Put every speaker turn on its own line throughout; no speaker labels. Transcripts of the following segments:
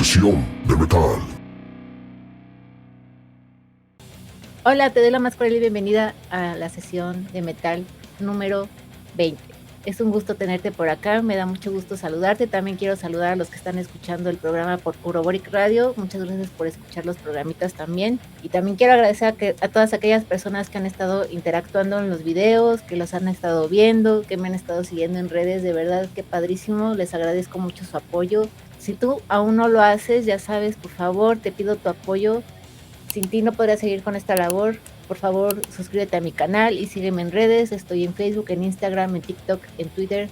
sesión de metal.
Hola, te doy la más cordial bienvenida a la sesión de metal número 20. Es un gusto tenerte por acá, me da mucho gusto saludarte. También quiero saludar a los que están escuchando el programa por Uroboric Radio. Muchas gracias por escuchar los programitas también. Y también quiero agradecer a todas aquellas personas que han estado interactuando en los videos, que los han estado viendo, que me han estado siguiendo en redes. De verdad, qué padrísimo. Les agradezco mucho su apoyo. Si tú aún no lo haces, ya sabes, por favor, te pido tu apoyo. Sin ti no podría seguir con esta labor. Por favor, suscríbete a mi canal y sígueme en redes. Estoy en Facebook, en Instagram, en TikTok, en Twitter.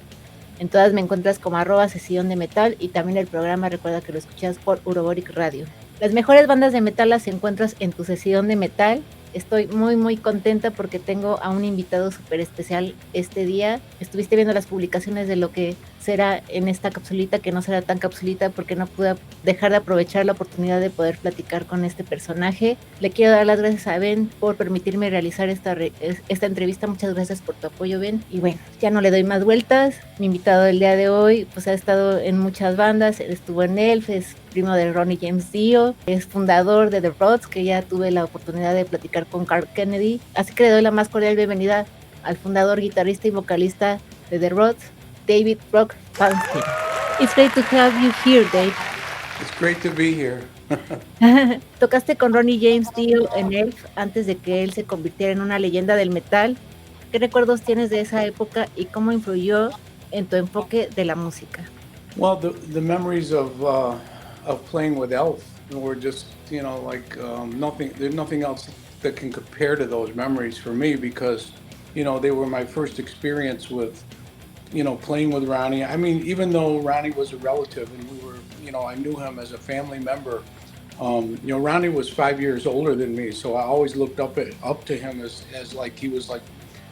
En todas me encuentras como @sesión de metal, y también el programa recuerda que lo escuchas por Uroboric Radio. Las mejores bandas de metal las encuentras en tu sesión de metal. Estoy muy contenta porque tengo a un invitado súper especial este día. Estuviste viendo las publicaciones de lo que será en esta capsulita, que no será tan capsulita porque no pude dejar de aprovechar la oportunidad de poder platicar con este personaje. Le quiero dar las gracias a Ben por permitirme realizar esta entrevista. Muchas gracias por tu apoyo, Ben. Y bueno, ya no le doy más vueltas. Mi invitado del día de hoy pues ha estado en muchas bandas. Estuvo en Elf, es primo de Ronnie James Dio, es fundador de The Rods, que ya tuve la oportunidad de platicar con Carl Kennedy. Así que le doy la más cordial bienvenida al fundador, guitarrista y vocalista de The Rods, David Rock Feinstein. It's great to have you here, Dave.
It's great to be here.
Tocaste con Ronnie James Dio en Elf antes de que él se convirtiera en una leyenda del metal. ¿Qué recuerdos tienes de esa época y cómo influyó en tu enfoque de la música?
Well, the memories of playing with Elf were just, like nothing. There's nothing else that can compare to those memories for me because, they were my first experience with, playing with Ronnie. I mean, even though Ronnie was a relative and we were, I knew him as a family member. Ronnie was 5 years older than me, so I always looked up to him as like he was like,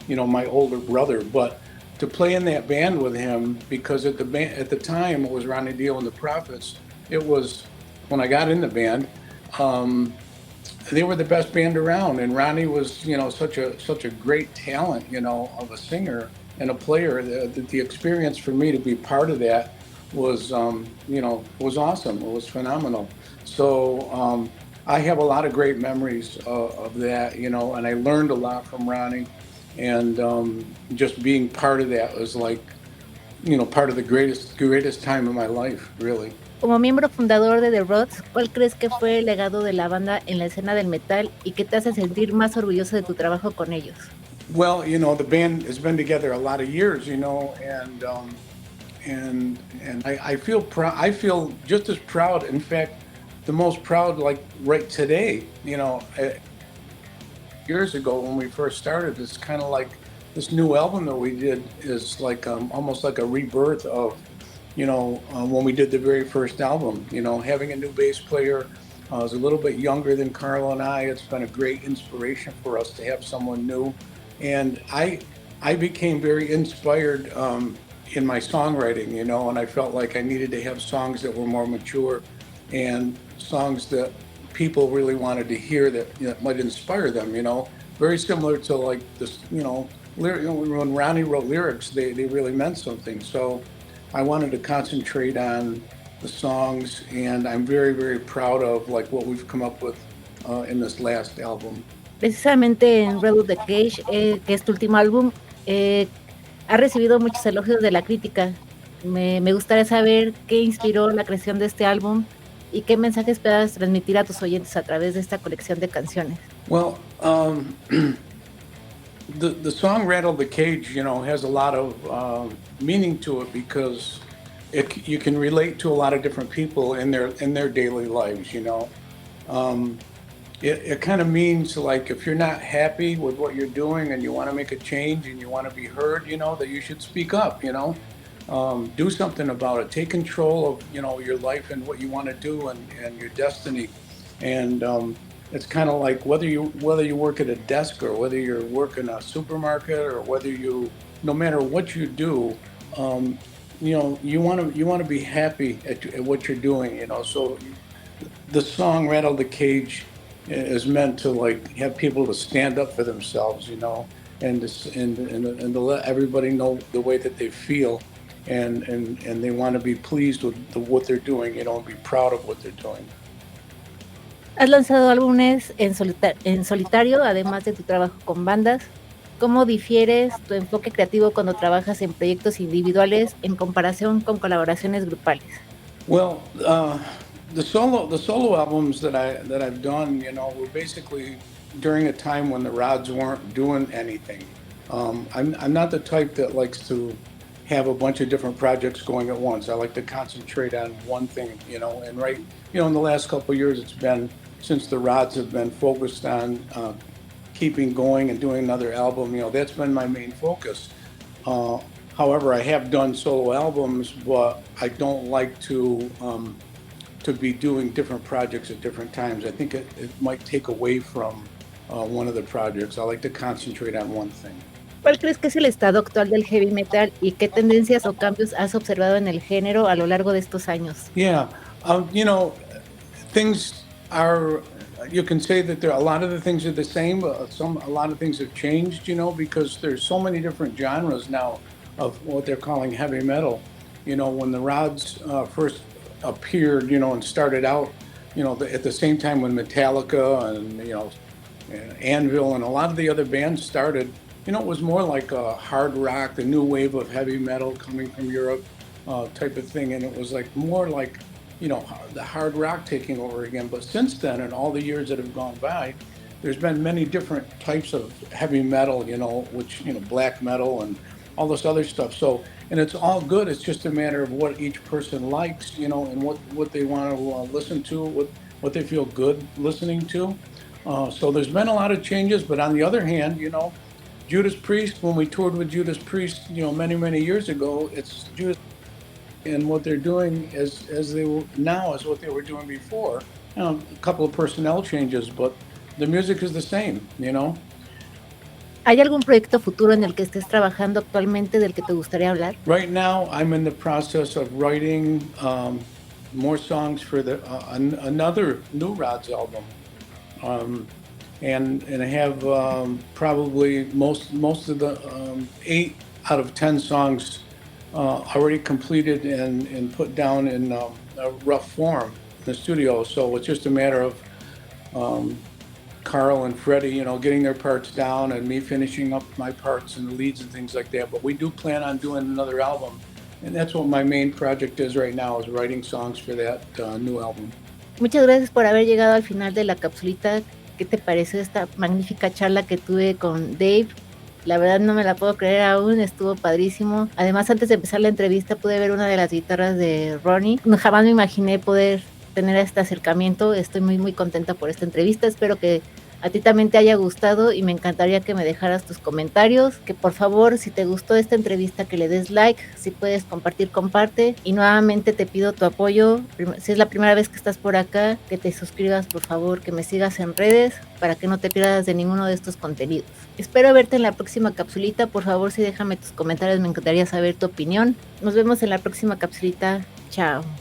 my older brother. But to play in that band with him, because at the time it was Ronnie Dio and the Prophets. It was when I got in the band. They were the best band around, and Ronnie was, such a great talent, of a singer and a player. The experience for me to be part of that was, was awesome. It was phenomenal. So I have a lot of great memories of that, and I learned a lot from Ronnie, and just being part of that was like, part of the greatest time of my life, really.
Como miembro fundador de The Rods, ¿cuál crees que fue el legado de la banda en la escena del metal y qué te hace sentir más orgulloso de tu trabajo con ellos?
Well, the band has been together a lot of years, and I feel proud. I feel just as proud. In fact, the most proud, like right today. Years ago when we first started, it's kind of like this new album that we did is like almost like a rebirth of, when we did the very first album. Having a new bass player. Is a little bit younger than Carl and I. It's been a great inspiration for us to have someone new. And I became very inspired in my songwriting, and I felt like I needed to have songs that were more mature and songs that people really wanted to hear that might inspire them, very similar to like this, when Ronnie wrote lyrics, they really meant something. So I wanted to concentrate on the songs, and I'm very proud of like what we've come up with in this last album.
Precisamente en Rattle The Cage, que es tu último álbum, ha recibido muchos elogios de la crítica. Me gustaría saber qué inspiró la creación de este álbum y qué mensajes esperas transmitir a tus oyentes a través de esta colección de canciones.
Well, the song Rattle the Cage, has a lot of meaning to it because you can relate to a lot of different people in their daily lives, It kind of means like if you're not happy with what you're doing and you want to make a change and you want to be heard, that you should speak up, do something about it. Take control of, your life and what you want to do and your destiny. And it's kind of like whether you work at a desk or whether you work in a supermarket or no matter what you do, you want to be happy at what you're doing, So the song Rattle the Cage is meant to like have people to stand up for themselves, and to let everybody know the way that they feel, and they want to be pleased with what they're doing, you know, and be proud of what they're doing.
Has lanzado álbumes en solitario, además de tu trabajo con bandas. ¿Cómo difieres tu enfoque creativo cuando trabajas en proyectos individuales en comparación con colaboraciones grupales?
Well, the solo albums that I've done, you know, were basically during a time when the Rods weren't doing anything. I'm not the type that likes to have a bunch of different projects going at once. I like to concentrate on one thing, you know. And right, you know, in the last couple of years, it's been since the Rods have been focused on keeping going and doing another album. You know, that's been my main focus. Uh, However, I have done solo albums, but I don't like to be doing different projects at different times. I think it might take away from one of the projects. I like to concentrate on one thing.
¿Cuál crees que es el estado actual del heavy metal y qué tendencias o cambios has observado en el género a lo largo de estos años?
Yeah, you know, things are. You can say that a lot of the things are the same, but a lot of things have changed. You know, because there's so many different genres now of what they're calling heavy metal. You know, when the Rods first appeared, you know, and started out, you know, at the same time when Metallica and you know, and Anvil and a lot of the other bands started, you know, it was more like a hard rock, the new wave of heavy metal coming from Europe, type of thing, and it was like more like, you know, the hard rock taking over again. But since then, and all the years that have gone by, there's been many different types of heavy metal, you know, which, you know, black metal and all this other stuff. So, and it's all good. It's just a matter of what each person likes, you know, and what they want to listen to, what they feel good listening to. So there's been a lot of changes, but on the other hand, you know, Judas Priest, when we toured with Judas Priest, you know, many years ago, it's Judas, and what they're doing as they were now is what they were doing before. You know, a couple of personnel changes, but the music is the same, you know.
¿Hay algún proyecto futuro en el que estés trabajando actualmente del que te gustaría hablar?
Right now, I'm in the process of writing more songs for another new Rods album, and I have probably most of the 8 out of 10 songs already completed and put down in a rough form in the studio. So it's just a matter of Carl and Freddie, you know, getting their parts down and me finishing up my parts and the leads and things like that. But we do plan on doing another album, and that's what my main project is right now, is writing songs for that new album.
Muchas gracias por haber llegado al final de la capsulita. ¿Qué te pareció esta magnífica charla que tuve con Dave? La verdad no me la puedo creer aún, estuvo padrísimo. Además, antes de empezar la entrevista pude ver una de las guitarras de Ronnie. Jamás me imaginé poder tener este acercamiento. Estoy muy contenta por esta entrevista. Espero que a ti también te haya gustado y me encantaría que me dejaras tus comentarios, que por favor, si te gustó esta entrevista, que le des like, si puedes compartir, comparte, y nuevamente te pido tu apoyo. Si es la primera vez que estás por acá, que te suscribas, por favor, que me sigas en redes para que no te pierdas de ninguno de estos contenidos. Espero verte en la próxima capsulita. Por favor, sí, déjame tus comentarios, me encantaría saber tu opinión. Nos vemos en la próxima capsulita. Chao.